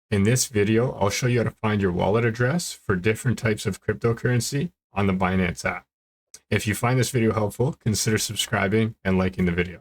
In this video, I'll show you how to find your wallet address for different types of cryptocurrency on the Binance app. If you find this video helpful, consider subscribing and liking the video.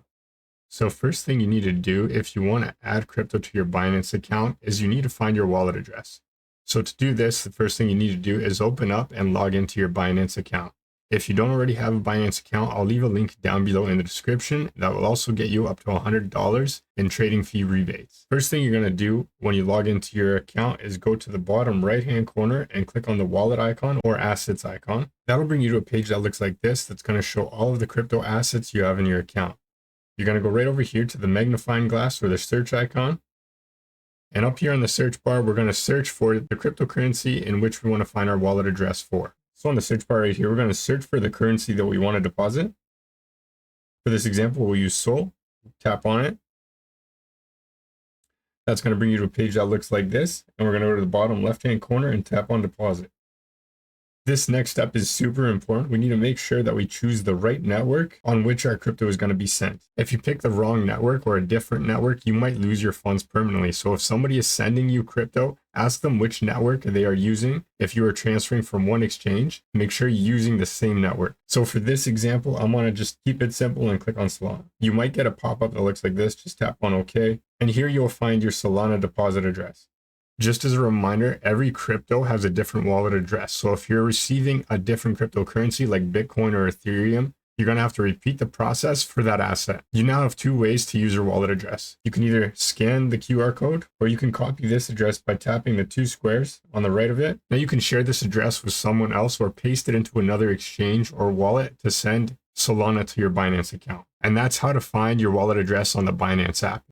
So first thing you need to do if you want to add crypto to your Binance account is you need to find your wallet address. So to do this, the first thing you need to do is open up and log into your Binance account. If you don't already have a Binance account, I'll leave a link down below in the description that will also get you up to $100 in trading fee rebates. First thing you're going to do when you log into your account is go to the bottom right-hand corner and click on the wallet icon or assets icon. That'll bring you to a page that looks like this that's going to show all of the crypto assets you have in your account. You're going to go right over here to the magnifying glass or the search icon. And up here on the search bar, we're going to search for the cryptocurrency in which we want to find our wallet address for. So on the search bar right here, we're going to search for the currency that we want to deposit. For this example, we'll use SOL. Tap on it. That's going to bring you to a page that looks like this. And we're going to go to the bottom left-hand corner and tap on deposit. This next step is super important. We need to make sure that we choose the right network on which our crypto is going to be sent. If you pick the wrong network or a different network, you might lose your funds permanently. So if somebody is sending you crypto, ask them which network they are using. If you are transferring from one exchange, make sure you're using the same network. So for this example, I'm going to just keep it simple and click on Solana. You might get a pop-up that looks like this. Just tap on OK. And here you'll find your Solana deposit address. Just as a reminder, every crypto has a different wallet address. So if you're receiving a different cryptocurrency like Bitcoin or Ethereum, you're going to have to repeat the process for that asset. You now have two ways to use your wallet address. You can either scan the QR code or you can copy this address by tapping the two squares on the right of it. Now you can share this address with someone else or paste it into another exchange or wallet to send Solana to your Binance account. And that's how to find your wallet address on the Binance app.